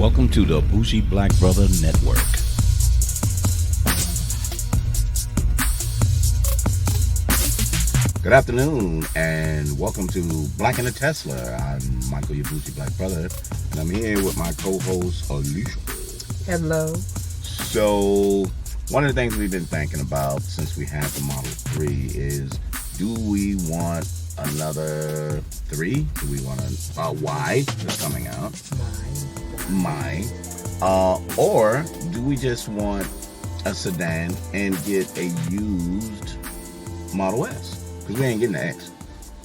Welcome to the Bougie Black Brother Network. Good afternoon and welcome to Black in a Tesla. I'm Michael, your Bougie Black Brother, and I'm here with my co-host Alicia. Hello. So, one of the things we've been thinking about since we had the Model 3 is, do we want another 3? Do we want a Y that's coming out? Mine. Or do we just want a sedan and get a used Model S? Because we ain't getting the X.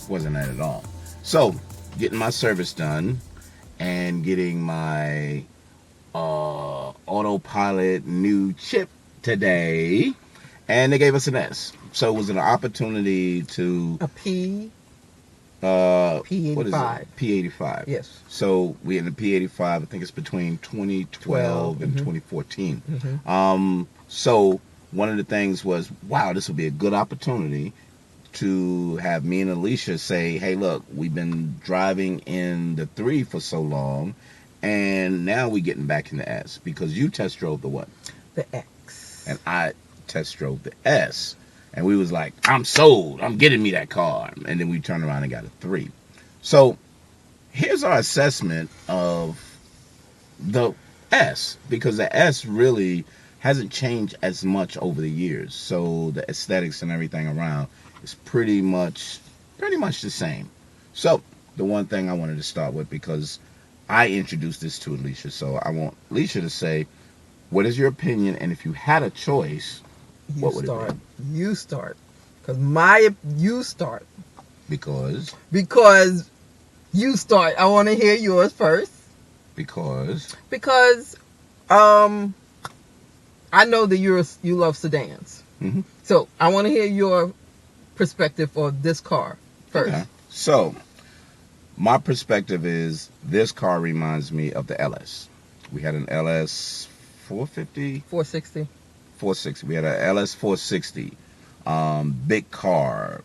Wasn't that at all. So, getting my service done and getting my autopilot new chip today, and they gave us an S. So it was an opportunity to P85. What is it? P85. Yes. So we in the P85. I think it's between 2012 and 2014. So one of the things was, wow, this would be a good opportunity to have me and Alicia say, hey, look, we've been driving in the 3 for so long, and now we're getting back in the S, because you test drove the what? The X. And I test drove the S. And we was like, I'm sold. I'm getting me that car. And then we turned around and got a 3. So here's our assessment of the S, because the S really hasn't changed as much over the years. So the aesthetics and everything around is pretty much the same. So the one thing I wanted to start with, because I introduced this to Alicia, so I want Alicia to say, what is your opinion? And if you had a choice, what would it be? You start. You start. Because you start. I want to hear yours first. Because I know that you love sedans. Mm-hmm. So I want to hear your perspective of this car first. Okay. So my perspective is, this car reminds me of the LS. We had an LS 450? 460. 460. We had a LS 460. Big car.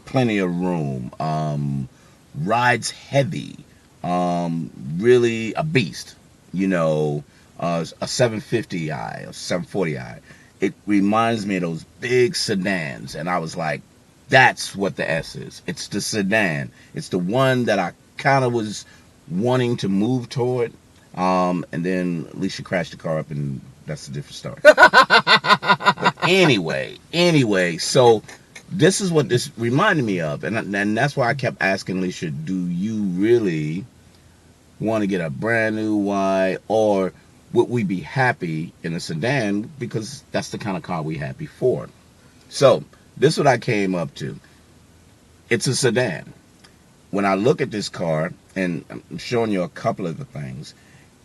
Plenty of room. Rides heavy. Really a beast. You know, a 750i or 740i. It reminds me of those big sedans. And I was like, that's what the S is. It's the sedan. It's the one that I kind of was wanting to move toward. And then Alicia crashed the car up, and that's a different story. But anyway, so this is what this reminded me of. And that's why I kept asking Alicia, do you really want to get a brand new Y, or would we be happy in a sedan, because that's the kind of car we had before? So this is what I came up to. It's a sedan. When I look at this car, and I'm showing you a couple of the things,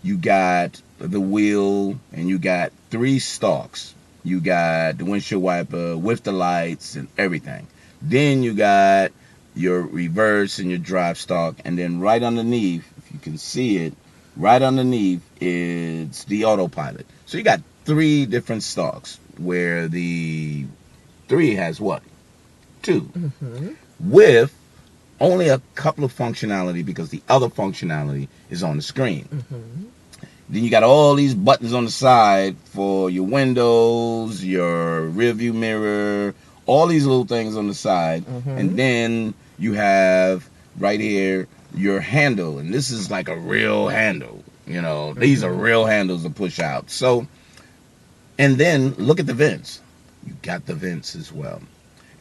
you got the wheel, and you got 3 stalks. You got the windshield wiper with the lights and everything. Then you got your reverse and your drive stalk, and then right underneath, if you can see it, right underneath is the autopilot. So you got 3 different stalks, where the 3 has what? 2. Mm-hmm. With only a couple of functionality, because the other functionality is on the screen. Mm-hmm. Then you got all these buttons on the side for your windows, your rear view mirror, all these little things on the side. Mm-hmm. And then you have right here your handle, and this is like a real handle. You know, mm-hmm. These are real handles to push out. So, and then look at the vents. You got the vents as well.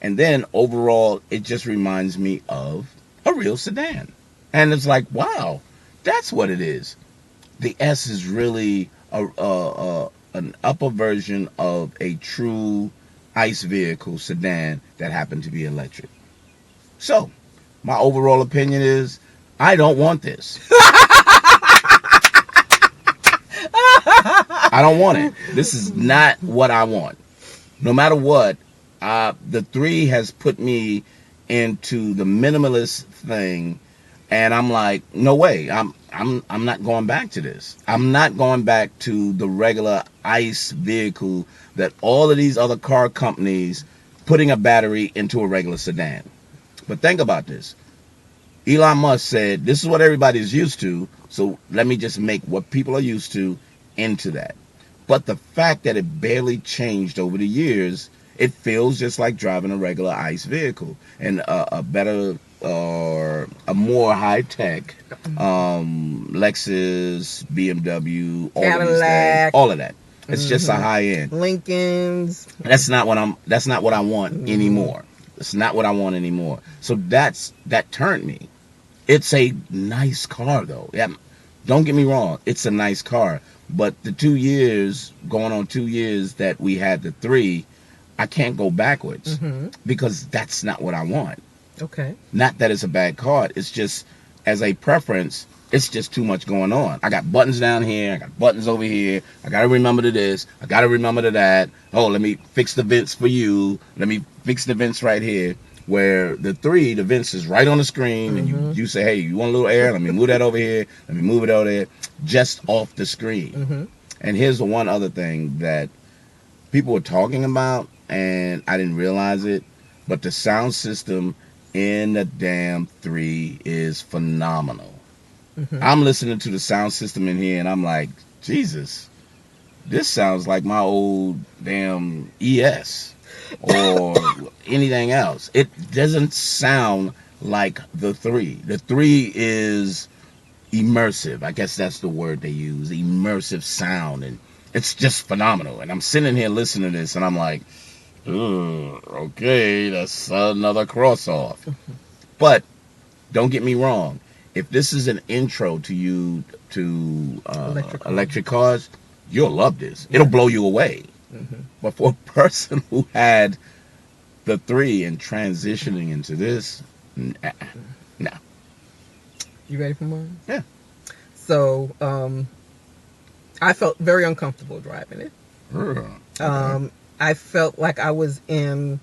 And then overall, it just reminds me of a real sedan. And it's like, wow, that's what it is. The S is really an upper version of a true ICE vehicle sedan that happened to be electric. So, my overall opinion is, I don't want this. I don't want it. This is not what I want. No matter what, the 3 has put me into the minimalist thing, and I'm like, no way. I'm not going back to this. I'm not going back to the regular ICE vehicle that all of these other car companies putting a battery into a regular sedan. But think about this. Elon Musk said, this is what everybody's used to, so let me just make what people are used to into that. But the fact that it barely changed over the years, it feels just like driving a regular ICE vehicle. And a better or a more high tech Lexus, BMW, all of these things, Cadillac. all of that. It's just a high end. Lincolns. That's not what I want anymore. It's not what I want anymore. So that turned me. It's a nice car though. Yeah, don't get me wrong. It's a nice car. But the 2 years, going on 2 years that we had the 3, I can't go backwards because that's not what I want. Okay. Not that it's a bad car. It's just, as a preference, it's just too much going on. I got buttons down here. I got buttons over here. I got to remember to this. I got to remember to that. Oh, let me fix the vents for you. Let me fix the vents right here. Where the 3, the vents is right on the screen, and you say, hey, you want a little air? Let me move that over here. Let me move it over there. Just off the screen. And here's the one other thing that people were talking about, and I didn't realize it, but the sound system in the damn 3 is phenomenal. I'm listening to the sound system in here, and I'm like, Jesus, this sounds like my old damn ES or anything else. It doesn't sound like the 3. The 3 is immersive. I guess that's the word they use, immersive sound, and it's just phenomenal. And I'm sitting here listening to this, and I'm like, okay, that's another cross off. But don't get me wrong. If this is an intro to you to electric cars, you'll love this. It'll blow you away. But for a person who had the 3 and transitioning into this, no. You ready for mine? Yeah. So, I felt very uncomfortable driving it. Okay. I felt like I was in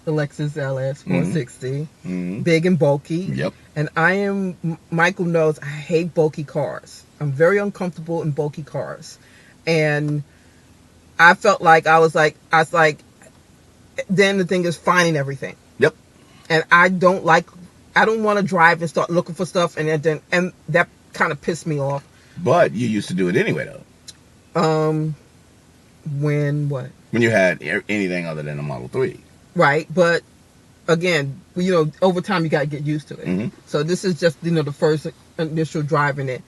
the Lexus LS 460, big and bulky. Yep. And Michael knows I hate bulky cars. I'm very uncomfortable in bulky cars. And I felt like I was like, then the thing is finding everything. Yep. And I don't want to drive and start looking for stuff. And that kind of pissed me off. But you used to do it anyway, though. When what? When you had anything other than a Model 3. Right, but again, over time you got to get used to it. So this is just, the first initial driving it.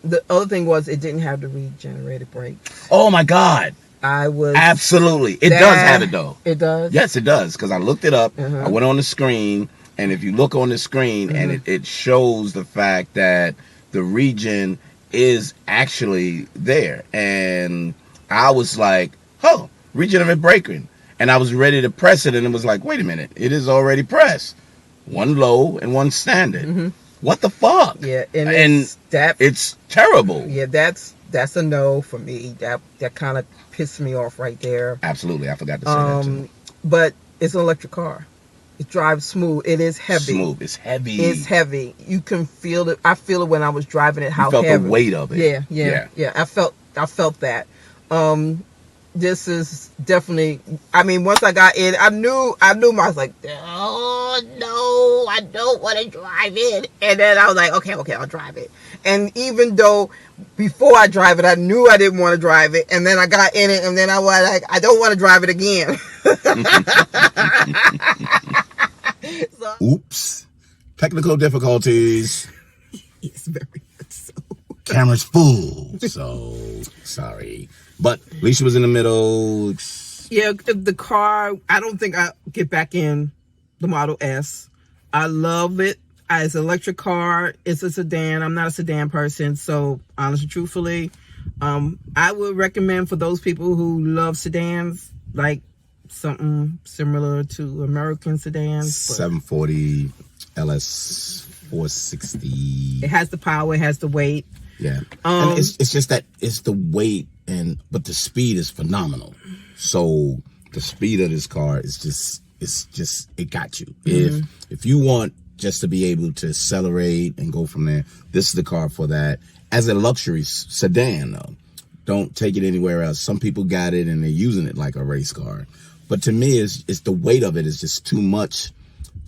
The other thing was it didn't have the regenerated brakes. Oh my God. Absolutely. It does have it though. It does? Yes, it does. Because I looked it up. I went on the screen, and if you look on the screen, and it shows the fact that the regen is actually there. And I was like, oh, regenerative braking. And I was ready to press it, and it was like, wait a minute, it is already pressed. One low and one standard. What the fuck? Yeah, and it's terrible. Yeah, that's a no for me. That kind of pissed me off right there. Absolutely, I forgot to say that too. But it's an electric car. It drives smooth. It is heavy. Smooth. It's heavy. It's heavy. You can feel it. I feel it when I was driving it. How you felt heavy. the weight of it. Yeah. I felt that. This is definitely, once I got in, I knew I was like, oh no, I don't want to drive it. And then I was like, okay, I'll drive it. And even though before I drive it, I knew I didn't want to drive it. And then I got in it, and then I was like, I don't want to drive it again. Oops. Technical difficulties. Yes, very much so. Camera's full, so sorry. But Alicia was in the middle. Yeah, the car, I don't think I'll get back in the Model S. I love it. It's an electric car. It's a sedan. I'm not a sedan person. So, honestly, truthfully, I would recommend for those people who love sedans, like something similar to American sedans. 740 LS 460. It has the power. It has the weight. Yeah. And it's just that it's the weight, but the speed is phenomenal. So the speed of this car is just it got you. If you want just to be able to accelerate and go from there, this is the car for that. As a luxury sedan though, don't take it anywhere else. Some people got it and they're using it like a race car. But to me, it's the weight of it is just too much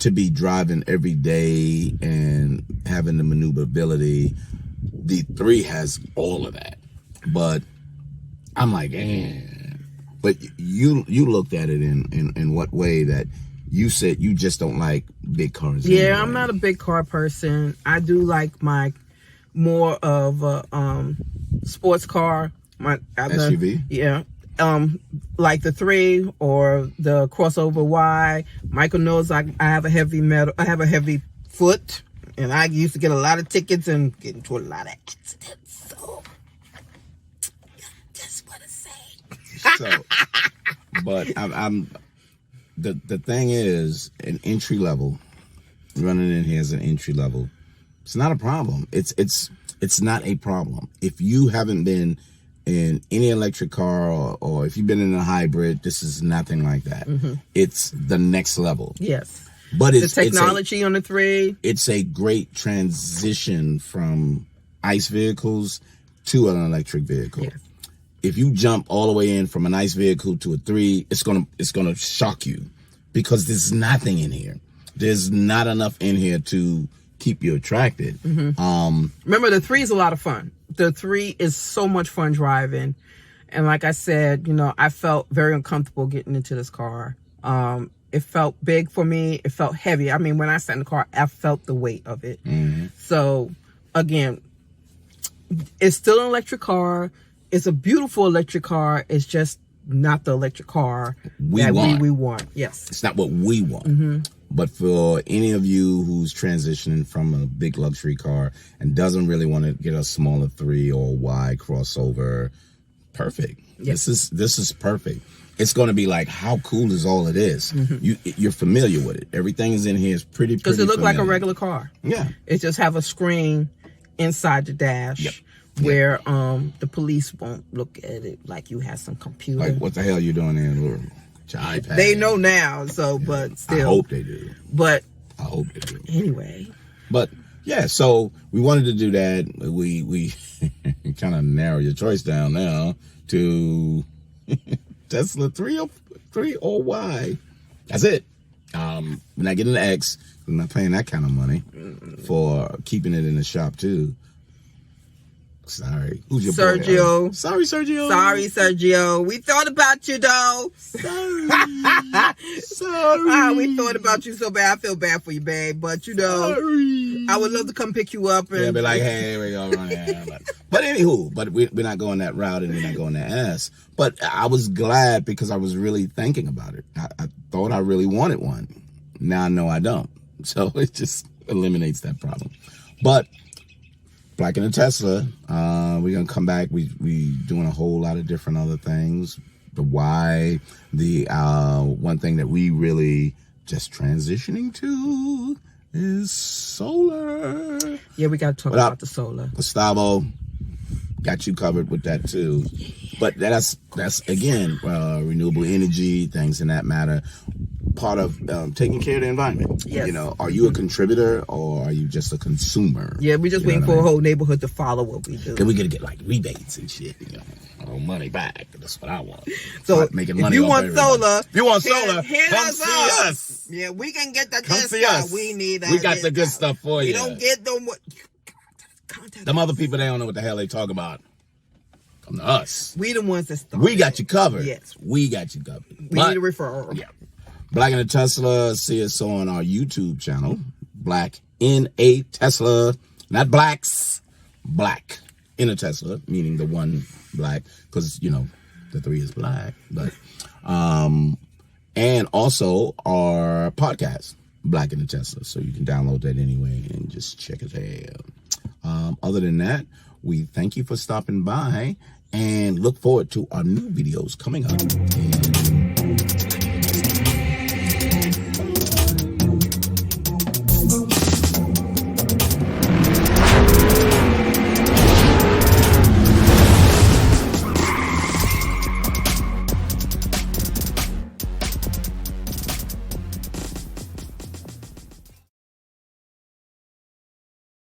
to be driving every day and having the maneuverability. The 3 has all of that. But I'm like, But you looked at it in what way that you said you just don't like big cars? Yeah, anyway. I'm not a big car person. I do like my more of a sports car. My SUV? Yeah. Like the 3 or the crossover Y. Michael knows I have a heavy foot, and I used to get a lot of tickets and get into a lot of accidents. So just want to say. So, but I'm the thing is, an entry level, running in here as an entry level, it's not a problem. It's not a problem if you haven't been in any electric car or if you've been in a hybrid. This is nothing like that. It's the next level. Yes. But it's the technology on the 3. It's a great transition from ICE vehicles to an electric vehicle. Yes. If you jump all the way in from an ICE vehicle to a 3, it's gonna shock you because there's nothing in here. There's not enough in here to keep you attracted. Remember, the 3 is a lot of fun. The 3 is so much fun driving, and like I said, I felt very uncomfortable getting into this car. It felt big for me. It felt heavy. I mean, when I sat in the car, I felt the weight of it. So, again, it's still an electric car. It's a beautiful electric car. It's just not the electric car we want. Yes. It's not what we want. But for any of you who's transitioning from a big luxury car and doesn't really want to get a smaller 3 or Y crossover, perfect. Yes. This is perfect. It's going to be like, how cool is all of this? You're familiar with it. Everything is in here is pretty because it looked like a regular car. Yeah. It just have a screen inside the dash. Where the police won't look at it like you have some computer. Like, what the hell you doing there? Your iPad. They know now, so but still. I hope they do. But I hope they do. Anyway. But yeah, so we wanted to do that. We kind of narrow your choice down now to Tesla 3 or Y. That's it. We're not getting the X. We're not paying that kind of money for keeping it in the shop too. Sorry. Who's your Sergio? Boy? Sorry, Sergio. Sorry, Sergio. We thought about you, though. Sorry. Sorry. We thought about you so bad. I feel bad for you, babe. But, Sorry. I would love to come pick you up. And be like, hey, we're going to run it. But anywho, we're not going that route and we're not going that ass. But I was glad because I was really thinking about it. I thought I really wanted one. Now I know I don't. So it just eliminates that problem. But Black in a Tesla, we're gonna come back. We doing a whole lot of different other things. The why, the one thing that we really just transitioning to is solar. Yeah, we gotta talk about the solar. Gustavo, got you covered with that too. But that's again renewable energy, things in that matter. Part of taking care of the environment. Yes. Are you a contributor or are you just a consumer? Yeah, we're just waiting for a whole neighborhood to follow what we do. Then we gotta get like rebates and shit, money back. That's what I want. So making if money you want solar, come see us. Yeah, we can get the come good see stuff. us. We need. We got the good stuff for you. You don't get them. Them other people, they don't know what the hell they talk about. Come to us. We the ones that start. We got you covered. Yes, we got you covered. We need a referral. Yeah. Black in a Tesla, see us on our YouTube channel. Black in a Tesla. Not blacks. Black in a Tesla, meaning the one black, because, the 3 is black. But, and also our podcast, Black in a Tesla. So you can download that anyway and just check it out. Other than that, we thank you for stopping by and look forward to our new videos coming up.